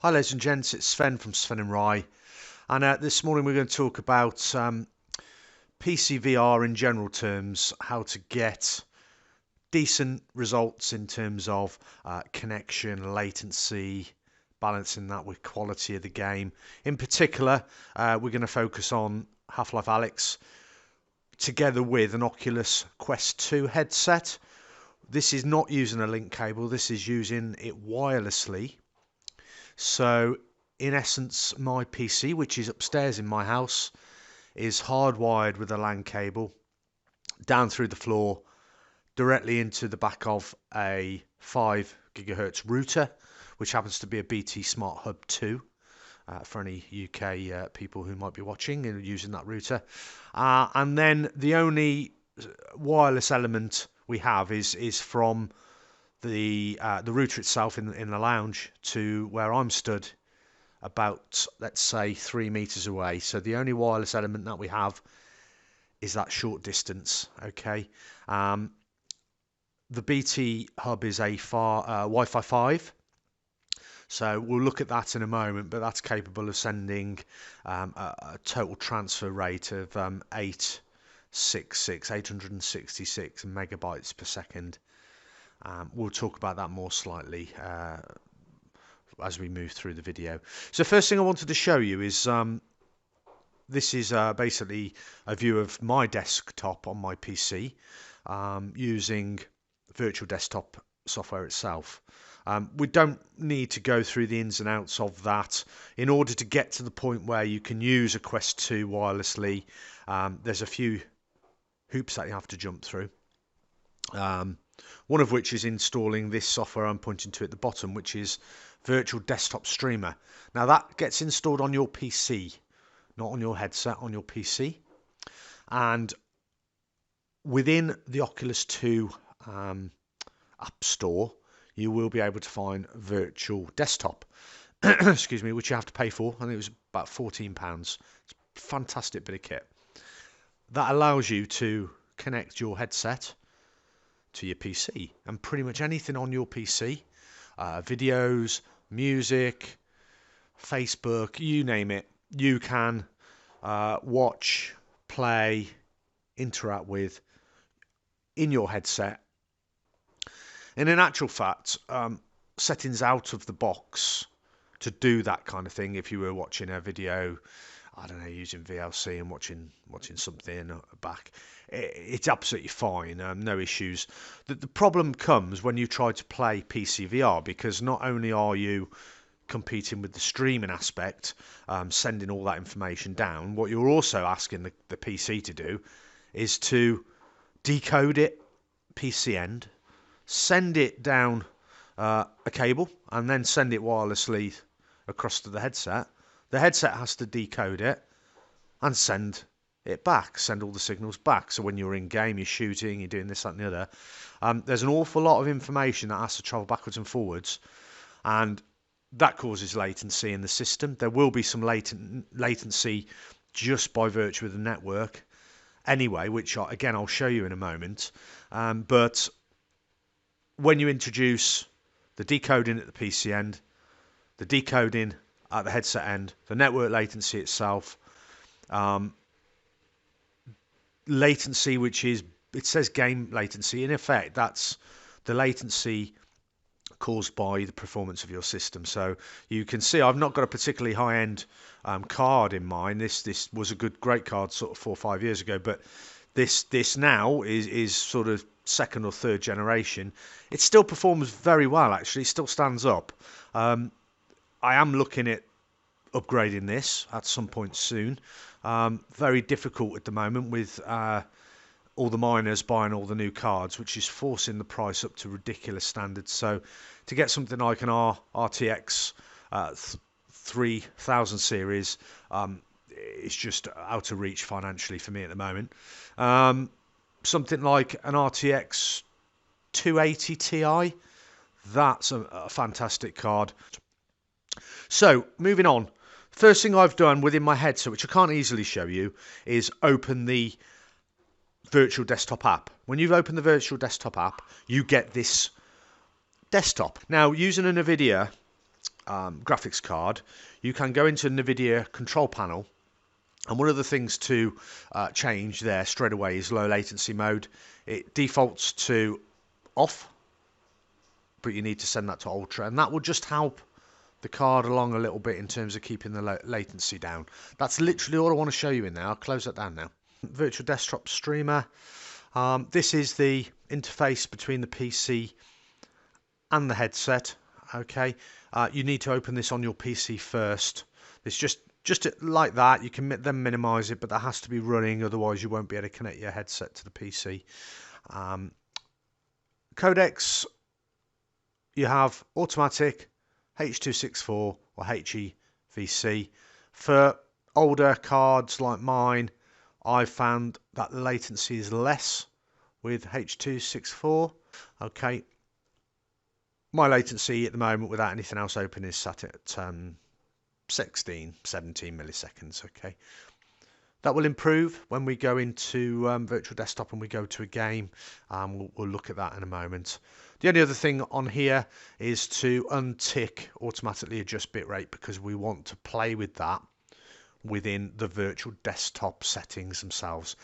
Hi ladies and gents, it's Sven from Sven and Rye, and this morning we're going to talk about PCVR in general terms, how to get decent results in terms of connection, latency, balancing that with quality of the game. In particular, we're going to focus on Half-Life Alyx together with an Oculus Quest 2 headset. This is not using a link cable, this is using it wirelessly. So in essence, my PC, which is upstairs in my house, is hardwired with a LAN cable down through the floor directly into the back of a 5 gigahertz router, which happens to be a BT Smart Hub 2 for any UK people who might be watching and using that router. And then the only wireless element we have is from the router itself in the lounge to where I'm stood, about, let's say, 3 meters away. So the only wireless element that we have is that short distance. Okay. The BT hub is a Wi-Fi 5. So we'll look at that in a moment, but that's capable of sending a total transfer rate of 866 megabytes per second. We'll talk about that more slightly as we move through the video. So first thing I wanted to show you is this is basically a view of my desktop on my PC using virtual desktop software itself. We don't need to go through the ins and outs of that. In order to get to the point where you can use a Quest 2 wirelessly, there's a few hoops that you have to jump through. One of which is installing this software I'm pointing to at the bottom, which is Virtual Desktop Streamer. Now that gets installed on your PC, not on your headset, on your PC. And within the Oculus 2 App Store, you will be able to find Virtual Desktop, excuse me, which you have to pay for. I think it was about £14. It's a fantastic bit of kit. That allows you to connect your headset to your PC and pretty much anything on your PC, videos, music, Facebook, you name it, you can watch, play, interact with in your headset. And in actual fact, settings out of the box to do that kind of thing, if you were watching a video, I don't know, using VLC and watching something back, it's absolutely fine, no issues. The problem comes when you try to play PCVR, because not only are you competing with the streaming aspect, sending all that information down, what you're also asking the PC to do is to decode it PC end, send it down a cable, and then send it wirelessly across to the headset. The headset has to decode it and send it back, send all the signals back. So when you're in game, you're shooting, you're doing this, that, and the other. There's an awful lot of information that has to travel backwards and forwards, and that causes latency in the system. There will be some latency just by virtue of the network anyway, which again I'll show you in a moment. But when you introduce the decoding at the PC end, the decoding at the headset end, the network latency itself, latency, which is, it says game latency, in effect that's the latency caused by the performance of your system. So you can see I've not got a particularly high-end card in mind. This was a great card sort of 4 or 5 years ago, but this now is sort of second or third generation. It still performs very well, actually. It still stands up. I am looking at upgrading this at some point soon. Very difficult at the moment with all the miners buying all the new cards, which is forcing the price up to ridiculous standards. So to get something like an RTX 3000 series, it's just out of reach financially for me at the moment. Something like an RTX 280 Ti, that's a fantastic card. So moving on, first thing I've done within my headset, which I can't easily show you, is open the virtual desktop app. When you've opened the virtual desktop app, you get this desktop. Now, using a NVIDIA graphics card, you can go into NVIDIA control panel, and one of the things to change there straight away is low latency mode. It defaults to off, but you need to send that to ultra, and that will just help the card along a little bit in terms of keeping the latency down. That's literally all I want to show you in there. I'll close that down now. Virtual desktop streamer. This is the interface between the PC and the headset. Okay, you need to open this on your PC first. It's just like that. You can then minimize it, but that has to be running, otherwise you won't be able to connect your headset to the PC. Codecs, you have automatic, H.264 or HEVC. For older cards like mine, I've found that the latency is less with H.264. Okay, my latency at the moment without anything else open is sat at 16, 17 milliseconds. Okay, that will improve when we go into virtual desktop and we go to a game. We'll look at that in a moment. The only other thing on here is to untick automatically adjust bitrate, because we want to play with that within the virtual desktop settings themselves.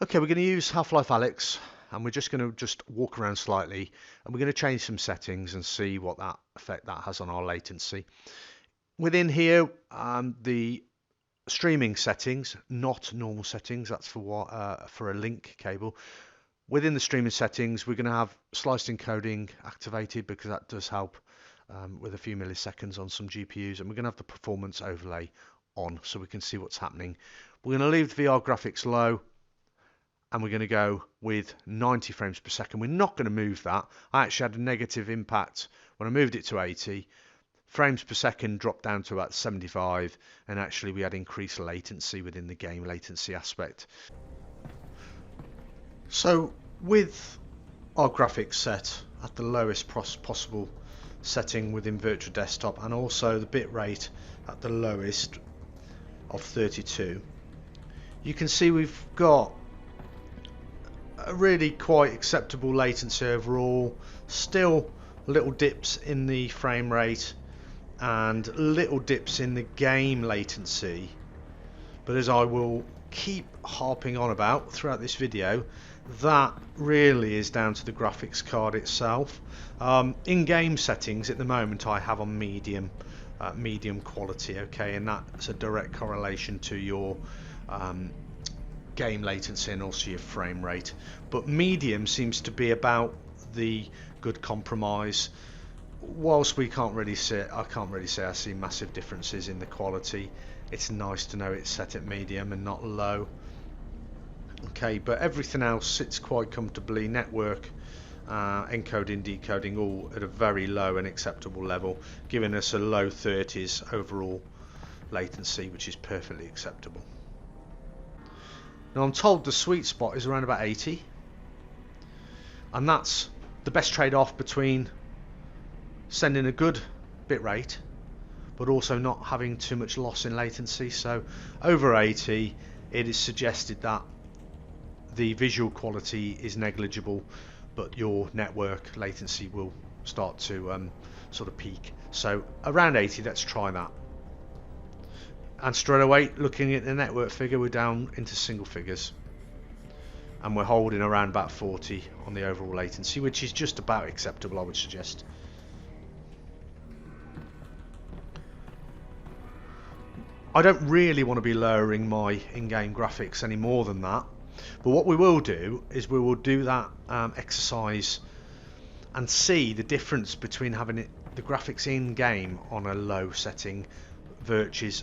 Okay, we're going to use Half-Life Alyx, and we're just going to walk around slightly, and we're going to change some settings and see what that effect that has on our latency. Within here, the streaming settings, not normal settings, that's for a link cable. Within the streaming settings, we're going to have sliced encoding activated, because that does help with a few milliseconds on some GPUs, and we're going to have the performance overlay on so we can see what's happening. We're going to leave the VR graphics low, and we're going to go with 90 frames per second. We're not going to move that. I actually had a negative impact when I moved it to 80. Frames per second dropped down to about 75, and actually we had increased latency within the game latency aspect. So with our graphics set at the lowest possible setting within virtual desktop, and also the bit rate at the lowest of 32, you can see we've got a really quite acceptable latency overall. Still little dips in the frame rate and little dips in the game latency, but as I will keep harping on about throughout this video, that really is down to the graphics card itself. In-game settings at the moment I have on medium quality, okay, and that's a direct correlation to your game latency and also your frame rate, but medium seems to be about the good compromise. Whilst I can't really say I see massive differences in the quality, it's nice to know it's set at medium and not low. Okay, but everything else sits quite comfortably. Network, encoding, decoding, all at a very low and acceptable level, giving us a low 30s overall latency, which is perfectly acceptable. Now I'm told the sweet spot is around about 80, and that's the best trade-off between sending a good bit rate but also not having too much loss in latency. So over 80, it is suggested that the visual quality is negligible, but your network latency will start to sort of peak. So around 80, let's try that. And straight away, looking at the network figure, we're down into single figures, and we're holding around about 40 on the overall latency, which is just about acceptable, I would suggest. I don't really want to be lowering my in-game graphics any more than that, but what we will do is we will do that exercise and see the difference between having the graphics in-game on a low setting versus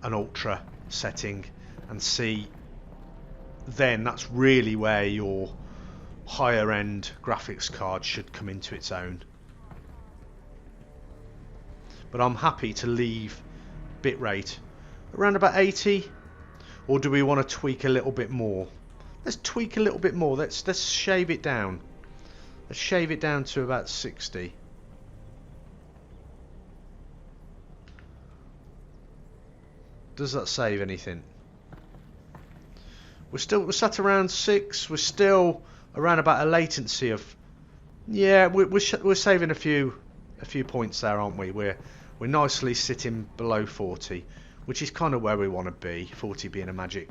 an ultra setting, and see then that's really where your higher end graphics card should come into its own. But I'm happy to leave bitrate around about 80, or do we want to tweak a little bit more? Let's tweak a little bit more. Let's shave it down. Let's shave it down to about 60. Does that save anything? We're sat around 6. We're still around about a latency of, yeah, we're saving a few points there, aren't we? We're nicely sitting below 40, which is kind of where we want to be. 40 being a magic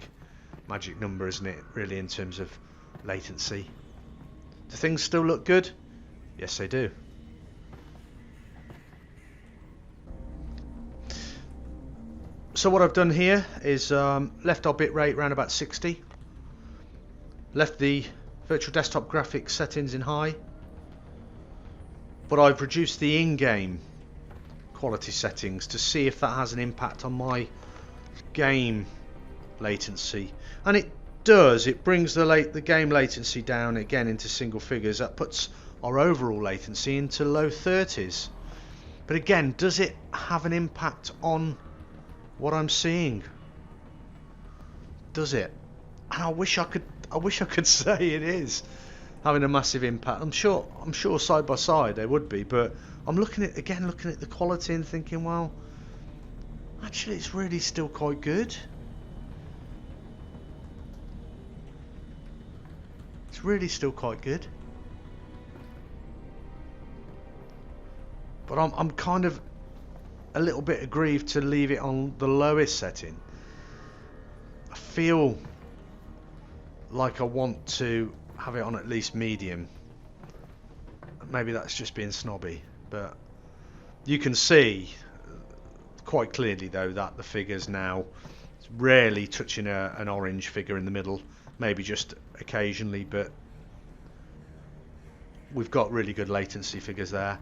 number, isn't it? Really, in terms of latency. Do things still look good? Yes, they do. So what I've done here is left our bitrate around about 60. Left the virtual desktop graphics settings in high. But I've reduced the in-game quality settings to see if that has an impact on my game latency. And it does. It brings the game latency down again into single figures. That puts our overall latency into low 30s. But again, does it have an impact on what I'm seeing? Does it? And I wish I could say it is having a massive impact. I'm sure side by side they would be, but I'm looking at the quality and thinking, well, actually it's really still quite good. It's really still quite good. But I'm kind of a little bit aggrieved to leave it on the lowest setting. I feel like I want to have it on at least medium. Maybe that's just being snobby, but you can see quite clearly though that the figure's now rarely touching an orange figure in the middle, maybe just occasionally, but we've got really good latency figures there.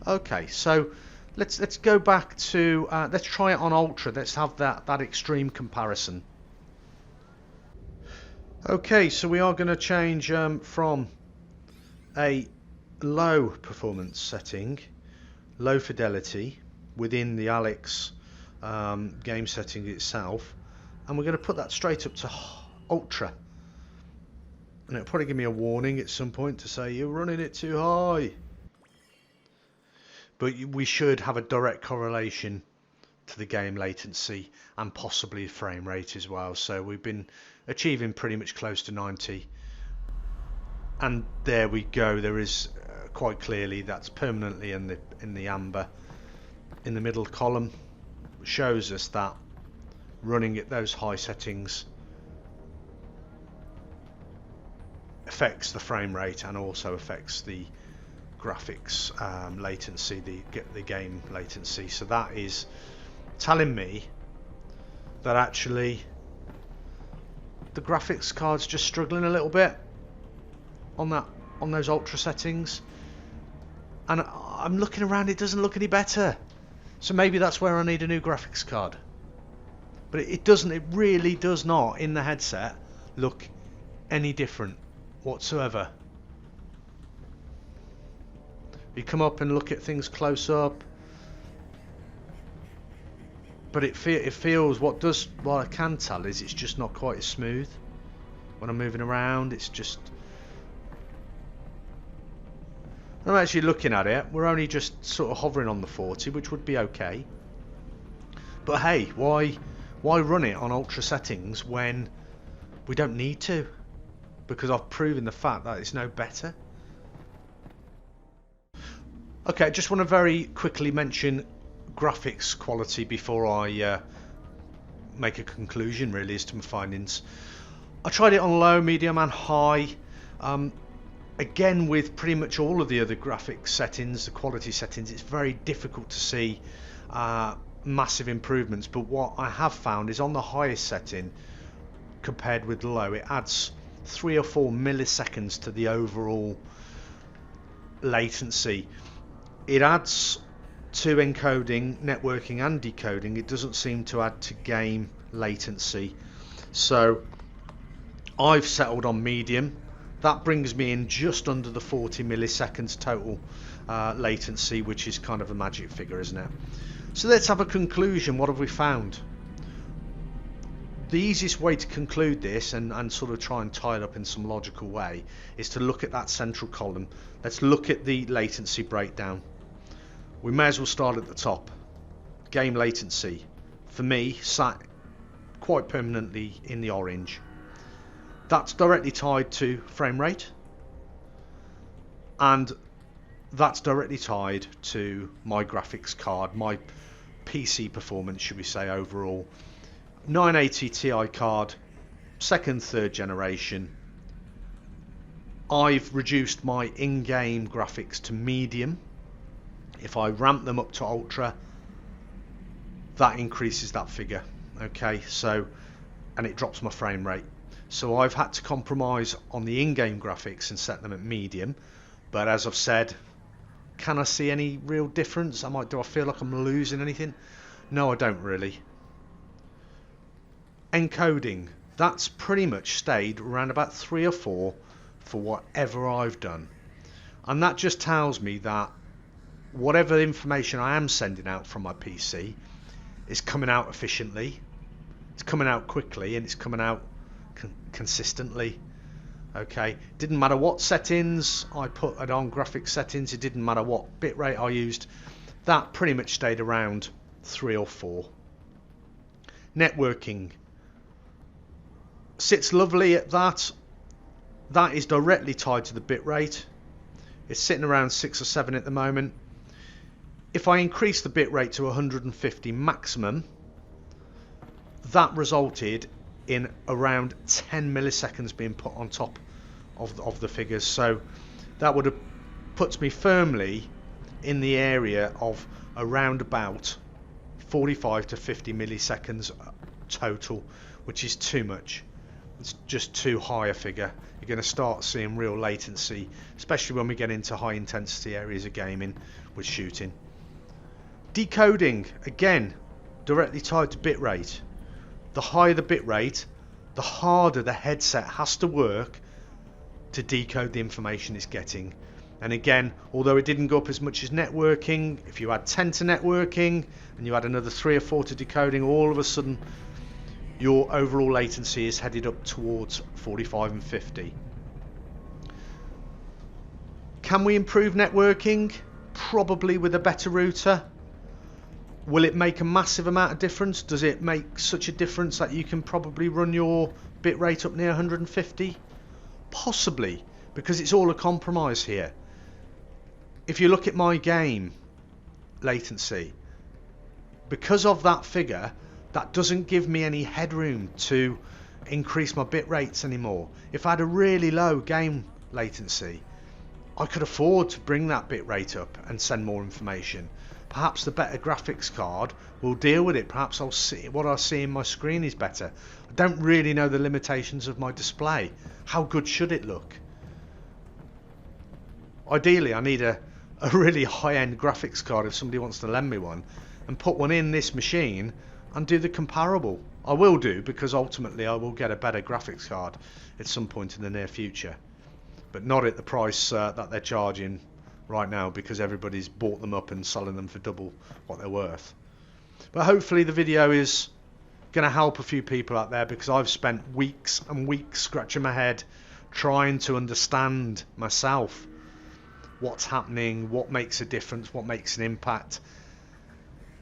Okay, so let's go back to let's try it on ultra. Let's have that extreme comparison. Okay, so we are going to change from a low performance setting, low fidelity within the Alyx game setting itself, and we're going to put that straight up to ultra. And it'll probably give me a warning at some point to say you're running it too high. But we should have a direct correlation to the game latency and possibly frame rate as well. So we've been achieving pretty much close to 90. And there we go. There is quite clearly that's permanently in the amber in the middle column. Shows us that running at those high settings affects the frame rate and also affects the graphics latency, the game latency. So that is telling me that actually the graphics card's just struggling a little bit on those ultra settings, and I'm looking around, it doesn't look any better. So maybe that's where I need a new graphics card. But it really does not in the headset look any different whatsoever. You come up and look at things close up, but it feels, what I can tell is it's just not quite as smooth when I'm moving around. It's just, I'm actually looking at it, we're only just sort of hovering on the 40, which would be okay. But hey, why run it on ultra settings when we don't need to? Because I've proven the fact that it's no better. Okay, I just want to very quickly mention graphics quality before I make a conclusion really as to my findings. I tried it on low, medium and high. Again, with pretty much all of the other graphics settings, the quality settings, it's very difficult to see massive improvements. But what I have found is on the highest setting compared with low, it adds 3 or 4 milliseconds to the overall latency. It adds to encoding, networking and decoding. It doesn't seem to add to game latency. So I've settled on medium. That brings me in just under the 40 milliseconds total latency, which is kind of a magic figure, isn't it? So let's have a conclusion. What have we found? The easiest way to conclude this and sort of try and tie it up in some logical way is to look at that central column. Let's look at the latency breakdown. We may as well start at the top. Game latency, for me, sat quite permanently in the orange. That's directly tied to frame rate, and that's directly tied to my graphics card, my PC performance, should we say, overall. 980 Ti card, second, third generation. I've reduced my in-game graphics to medium. If I ramp them up to ultra, that increases that figure. Okay, so, and it drops my frame rate. So I've had to compromise on the in-game graphics and set them at medium. But as I've said, can I see any real difference? Do I feel like I'm losing anything? No, I don't really. Encoding, that's pretty much stayed around about 3 or 4 for whatever I've done. And that just tells me that whatever information I am sending out from my PC is coming out efficiently, it's coming out quickly, and it's coming out consistently. Okay, didn't matter what settings I put it on, graphics settings, it didn't matter what bitrate I used, that pretty much stayed around 3 or 4. Networking sits lovely at that. That is directly tied to the bitrate. It's sitting around 6 or 7 at the moment. If I increase the bitrate to 150 maximum, that resulted in around 10 milliseconds being put on top of the figures. So that would have puts me firmly in the area of around about 45 to 50 milliseconds total, which is too much. It's just too high a figure. You're going to start seeing real latency, especially when we get into high intensity areas of gaming with shooting. Decoding, again, directly tied to bitrate. The higher the bitrate, the harder the headset has to work to decode the information it's getting. And again, although it didn't go up as much as networking, if you add 10 to networking and you add another 3 or 4 to decoding, all of a sudden your overall latency is headed up towards 45 and 50. Can we improve networking? Probably with a better router. Will it make a massive amount of difference? Does it make such a difference that you can probably run your bitrate up near 150? Possibly, because it's all a compromise here. If you look at my game latency, because of that figure, that doesn't give me any headroom to increase my bit rates anymore. If I had a really low game latency, I could afford to bring that bit rate up and send more information. Perhaps the better graphics card will deal with it. Perhaps I'll see what I see in my screen is better. I don't really know the limitations of my display. How good should it look? Ideally, I need a really high-end graphics card if somebody wants to lend me one, and put one in this machine and do the comparable. I will do, because ultimately I will get a better graphics card at some point in the near future, but not at the price that they're charging right now, because everybody's bought them up and selling them for double what they're worth. But hopefully the video is going to help a few people out there, because I've spent weeks and weeks scratching my head trying to understand myself what's happening, what makes a difference, what makes an impact.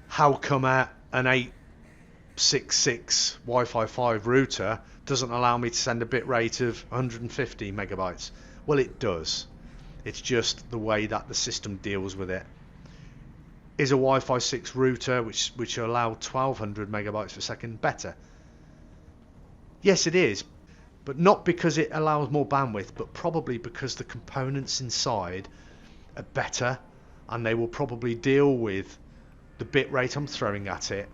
How come an 866 Wi-Fi 5 router doesn't allow me to send a bit rate of 150 megabytes? Well, it does. It's just the way that the system deals with it. Is a Wi-Fi 6 router which allow 1200 megabytes per second better? Yes, it is, but not because it allows more bandwidth, but probably because the components inside are better, and they will probably deal with the bit rate I'm throwing at it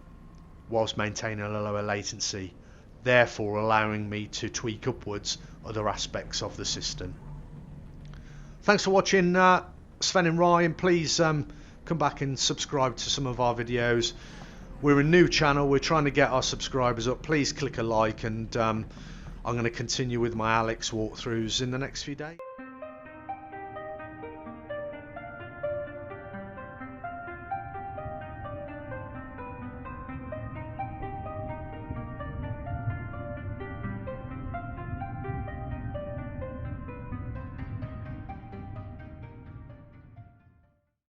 whilst maintaining a lower latency, therefore allowing me to tweak upwards other aspects of the system. Thanks for watching, Sven and Ryan. Please come back and subscribe to some of our videos. We're a new channel, we're trying to get our subscribers up. Please click a like, and I'm going to continue with my Alyx walkthroughs in the next few days.